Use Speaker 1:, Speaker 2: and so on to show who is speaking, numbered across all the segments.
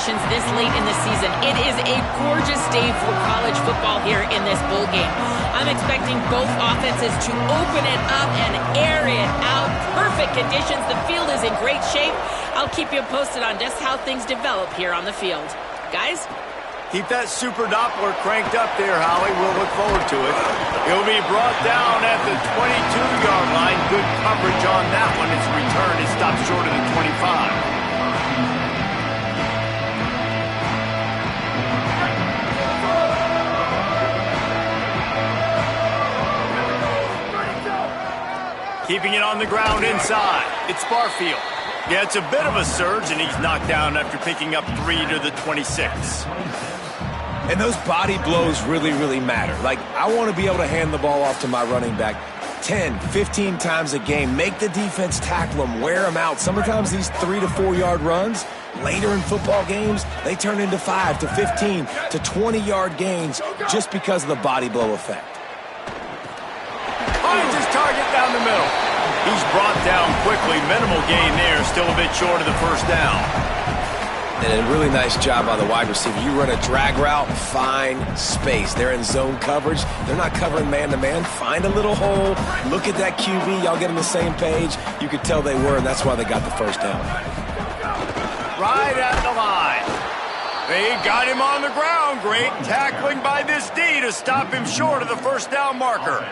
Speaker 1: conditions this late in the season. It is a gorgeous day for college football here in this bowl game. I'm expecting both offenses to open it up and air it out. Perfect conditions. The field is in great shape. I'll keep you posted on just how things develop here on the field. Guys?
Speaker 2: Keep that super Doppler cranked up there, Holly. We'll look forward to it. He'll be brought down at the 22-yard line. Good coverage on that one. Its return is stopped short of the 25. Keeping it on the ground inside. It's Barfield. Yeah, it's a bit of a surge, and he's knocked down after picking up 3 to the 26.
Speaker 3: And those body blows really, really matter. Like, I want to be able to hand the ball off to my running back 10, 15 times a game. Make the defense tackle them, wear them out. Sometimes these 3 to 4 yard runs, later in football games, they turn into 5 to 15 to 20-yard gains just because of the body blow effect.
Speaker 2: Finds his target down the middle. He's brought down quickly. Minimal gain there. Still a bit short of the first down.
Speaker 3: And a really nice job by the wide receiver. You run a drag route, find space. They're in zone coverage. They're not covering man-to-man. Find a little hole. Look at that QB. Y'all get on the same page. You could tell they were, and that's why they got the first down.
Speaker 2: Right at the line. They got him on the ground. Great tackling by this D to stop him short of the first down marker.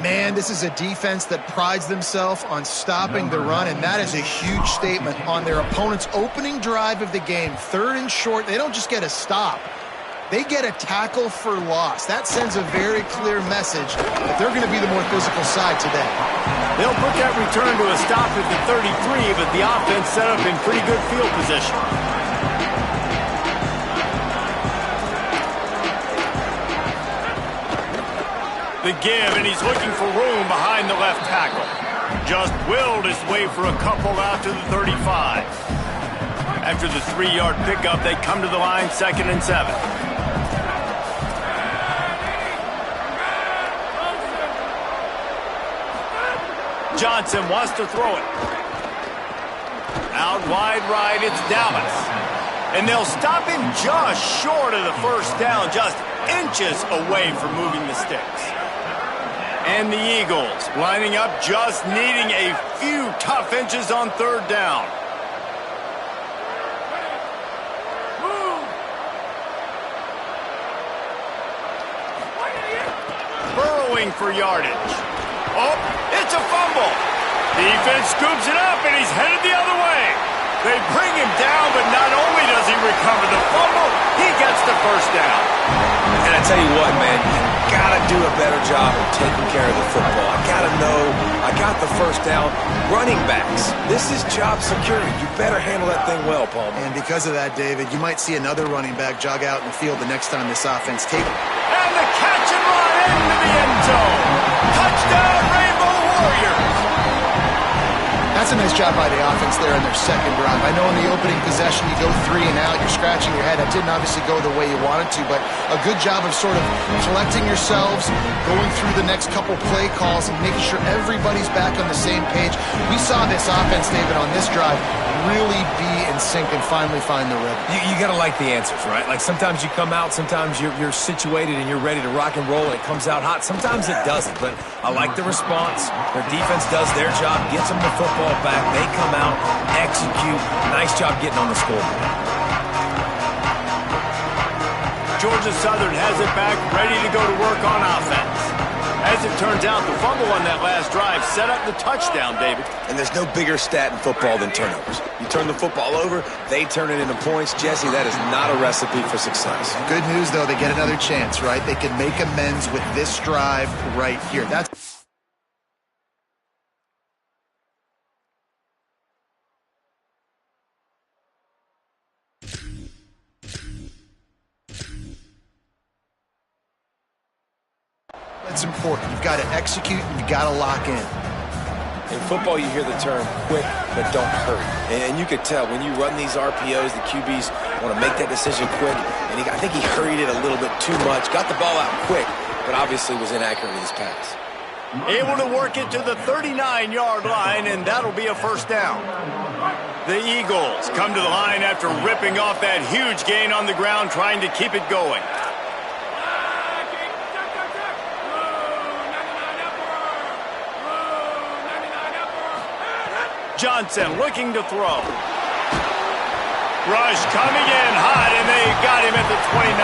Speaker 4: Man, this is a defense that prides themselves on stopping the run, and that is a huge statement on their opponent's opening drive of the game. 3rd and short, they don't just get a stop. They get a tackle for loss. That sends a very clear message that they're going to be the more physical side today.
Speaker 2: They'll put that return to a stop at the 33, but the offense set up in pretty good field position. The give, and he's looking for room behind the left tackle. Just willed his way for a couple out to the 35. After the 3-yard pickup, they come to the line 2nd and 7. Johnson wants to throw it. Out wide right, it's Dallas. And they'll stop him just short of the first down, just inches away from moving the sticks. And the Eagles lining up, just needing a few tough inches on 3rd down. Burrowing for yardage. Oh, it's a fumble. Defense scoops it up, and he's headed the other way. They bring him down, but not only does he recover the fumble, he gets the first down.
Speaker 3: And I tell you what, man, you gotta do a better job of taking care of the football. I gotta know I got the first down. Running backs, this is job security. You better handle that thing well, Paul.
Speaker 4: And because of that, David, you might see another running back jog out in the field the next time this offense takes it.
Speaker 2: And the catch and run into the end zone. Touchdown, Rainbow Warriors.
Speaker 4: That's a nice job by the offense there in their second drive. I know in the opening possession you go 3 and out, you're scratching your head. That didn't obviously go the way you wanted to, but a good job of sort of collecting yourselves, going through the next couple play calls, and making sure everybody's back on the same page. We saw this offense, David, on this drive really be in sync and finally find the rhythm.
Speaker 3: You got to like the answers, right? Like sometimes you come out, sometimes you're situated and you're ready to rock and roll and it comes out hot. Sometimes it doesn't, but I like the response. Their defense does their job, gets them the football back. They come out, execute. Nice job getting on the scoreboard.
Speaker 2: Georgia Southern has it back, ready to go to work on offense. As it turns out, the fumble on that last drive set up the touchdown, David.
Speaker 3: And there's no bigger stat in football than turnovers. You turn the football over, they turn it into points. Jesse, that is not a recipe for success.
Speaker 4: Good news, though, they get another chance, right? They can make amends with this drive right here. That's important. You've got to execute and you've got to lock in.
Speaker 3: In football, you hear the term quick, but don't hurry. And you could tell when you run these RPOs, the QBs want to make that decision quick. And I think he hurried it a little bit too much. Got the ball out quick, but obviously was inaccurate with his pass.
Speaker 2: Able to work it to the 39-yard line, and that'll be a first down. The Eagles come to the line after ripping off that huge gain on the ground, trying to keep it going. Johnson looking to throw. Rush coming in hot, and they got him at the 29.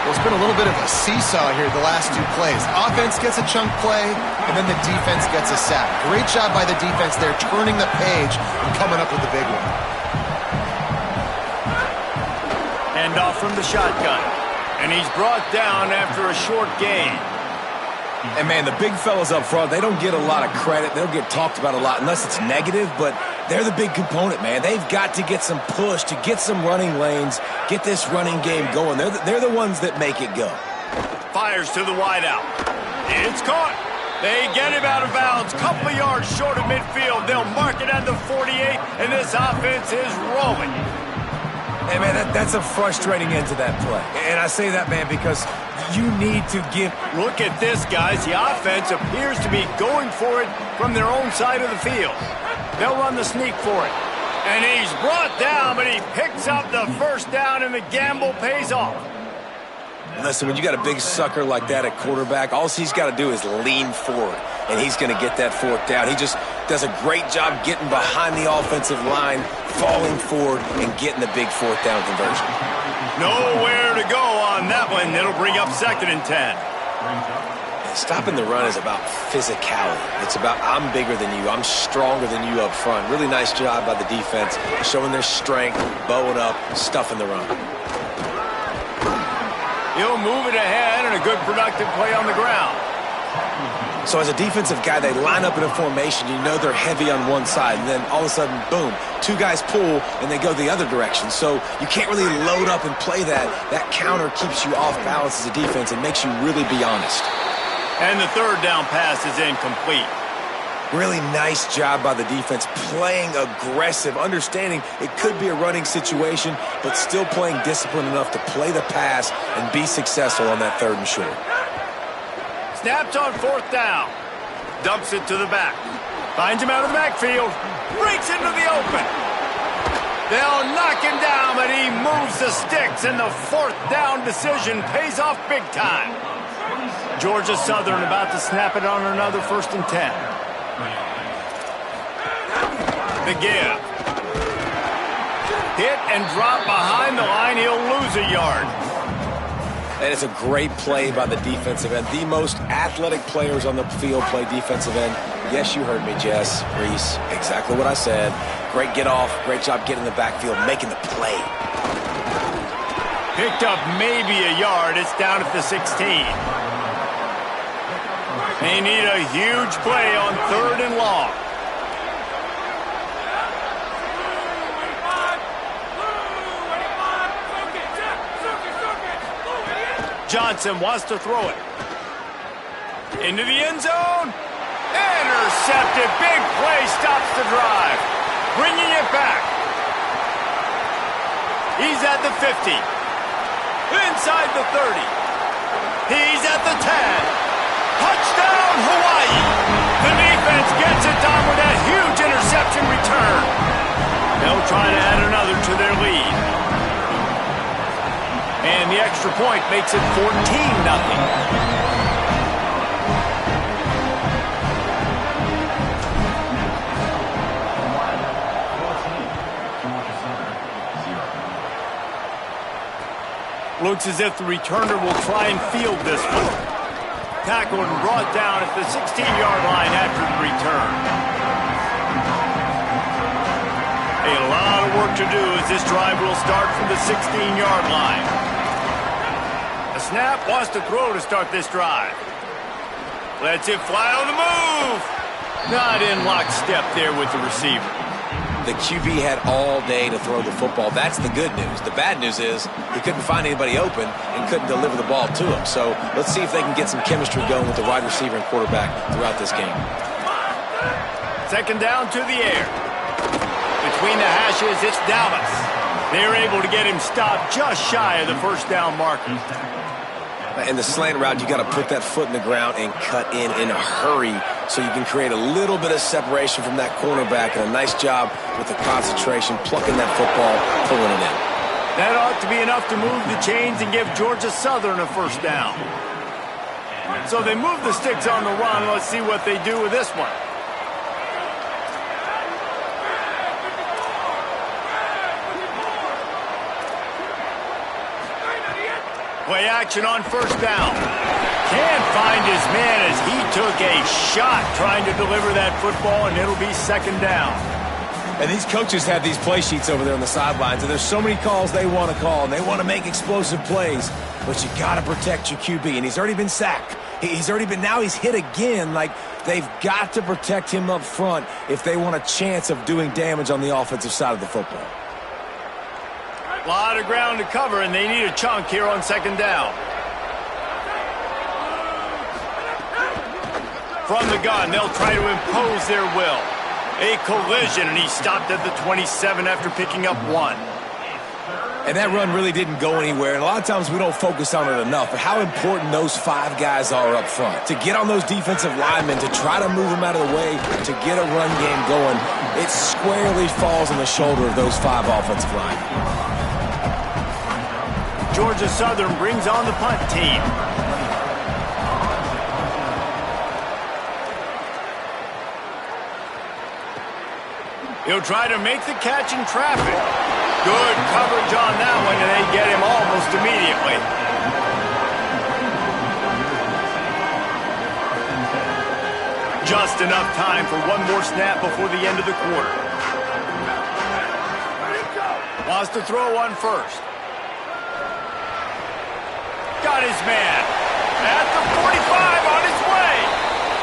Speaker 4: Well, it's been a little bit of a seesaw here the last two plays. Offense gets a chunk play, and then the defense gets a sack. Great job by the defense there, turning the page and coming up with the big one.
Speaker 2: Hand off from the shotgun, and he's brought down after a short gain.
Speaker 3: And, man, the big fellas up front, they don't get a lot of credit. They don't get talked about a lot unless it's negative, but they're the big component, man. They've got to get some push, to get some running lanes, get this running game going. They're the ones that make it go.
Speaker 2: Fires to the wideout. It's caught. They get him out of bounds. Couple yards short of midfield. They'll mark it at the 48, and this offense is rolling.
Speaker 3: Hey, man, that's a frustrating end to that play. And I say that, man, because you need to give...
Speaker 2: Look at this, guys. The offense appears to be going for it from their own side of the field. They'll run the sneak for it. And he's brought down, but he picks up the first down, and the gamble pays off.
Speaker 3: Listen, when you got a big sucker like that at quarterback, all he's got to do is lean forward, and he's going to get that fourth down. He just does a great job getting behind the offensive line, falling forward, and getting the big fourth down conversion.
Speaker 2: Nowhere to go on that one. It'll bring up 2nd and 10.
Speaker 3: Stopping the run is about physicality. It's about I'm bigger than you. I'm stronger than you up front. Really nice job by the defense, showing their strength, bowing up, stuffing the run.
Speaker 2: He'll move it ahead, and a good productive play on the ground.
Speaker 3: So as a defensive guy, they line up in a formation. You know they're heavy on one side, and then all of a sudden, boom, 2 guys pull, and they go the other direction. So you can't really load up and play that. That counter keeps you off balance as a defense and makes you really be honest.
Speaker 2: And the 3rd down pass is incomplete.
Speaker 3: Really nice job by the defense, playing aggressive, understanding it could be a running situation, but still playing disciplined enough to play the pass and be successful on that 3rd and short.
Speaker 2: Snaps on 4th down. Dumps it to the back. Finds him out of the backfield. Breaks into the open. They'll knock him down, but he moves the sticks, and the 4th down decision pays off big time. Georgia Southern about to snap it on another 1st and 10. The give. Hit and drop behind the line. He'll lose a yard.
Speaker 3: And it's a great play by the defensive end. The most athletic players on the field play defensive end. Yes, you heard me, Jess, Reese. Exactly what I said. Great get off. Great job getting in the backfield, making the play.
Speaker 2: Picked up maybe a yard. It's down at the 16. They need a huge play on 3rd and long. Johnson wants to throw it. Into the end zone. Intercepted. Big play stops the drive. Bringing it back. He's at the 50. Inside the 30. He's at the 10. Touchdown, Hawaii! The defense gets it done with that huge interception return. They'll try to add another to their lead. And the extra point makes it 14-0. Looks as if the returner will try and field this one. Tackled and brought down at the 16-yard line after the return. A lot of work to do as this drive will start from the 16-yard line. A snap, wants to throw to start this drive. Lets it fly on the move. Not in lockstep there with the receiver.
Speaker 3: The QB had all day to throw the football. That's the good news. The bad news is he couldn't find anybody open and couldn't deliver the ball to him. So let's see if they can get some chemistry going with the wide receiver and quarterback throughout this game.
Speaker 2: 2nd down to the air. Between the hashes, it's Dallas. They're able to get him stopped just shy of the 1st down marker.
Speaker 3: In the slant route, you got to put that foot in the ground and cut in a hurry so you can create a little bit of separation from that cornerback, and a nice job with the concentration, plucking that football, pulling it in.
Speaker 2: That ought to be enough to move the chains and give Georgia Southern a first down. So they move the sticks on the run. Let's see what they do with this one. Play action on first down. Can't find his man as he took a shot trying to deliver that football, and it'll be second down.
Speaker 3: And these coaches have these play sheets over there on the sidelines, and there's so many calls they want to call, and they want to make explosive plays. But you got to protect your QB, and he's already been sacked. Now he's hit again. Like, they've got to protect him up front if they want a chance of doing damage on the offensive side of the football.
Speaker 2: A lot of ground to cover, and they need a chunk here on second down. From the gun, they'll try to impose their will. A collision, and he stopped at the 27 after picking up 1.
Speaker 3: And that run really didn't go anywhere, and a lot of times we don't focus on it enough, but how important those 5 guys are up front. To get on those defensive linemen, to try to move them out of the way, to get a run game going, it squarely falls on the shoulder of those 5 offensive linemen.
Speaker 2: Georgia Southern brings on the punt team. He'll try to make the catch in traffic. Good coverage on that one, and they get him almost immediately. Just enough time for one more snap before the end of the quarter. Wants to throw one first. Got his man at the 45 on his way.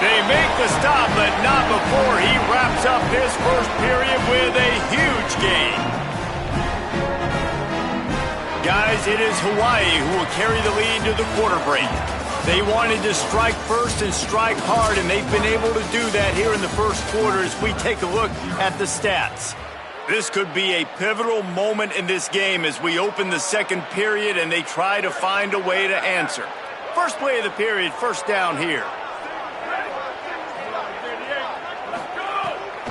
Speaker 2: They make the stop, but not before he wraps up this first period with a huge gain. Guys, it is Hawaii who will carry the lead to the quarter break. They wanted to strike first and strike hard, and they've been able to do that here in the first quarter as we take a look at the stats. This could be a pivotal moment in this game as we open the second period and they try to find a way to answer. First play of the period, first down here.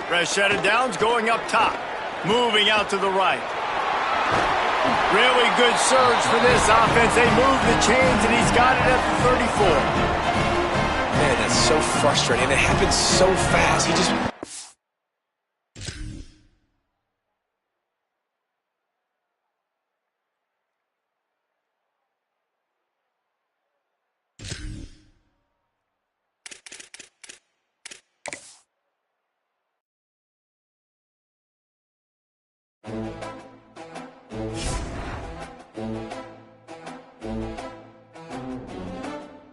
Speaker 2: Fresh set of downs going up top. Moving out to the right. Really good surge for this offense. They move the chains and he's got it at the 34.
Speaker 3: Man, that's so frustrating. It happens so fast. He just...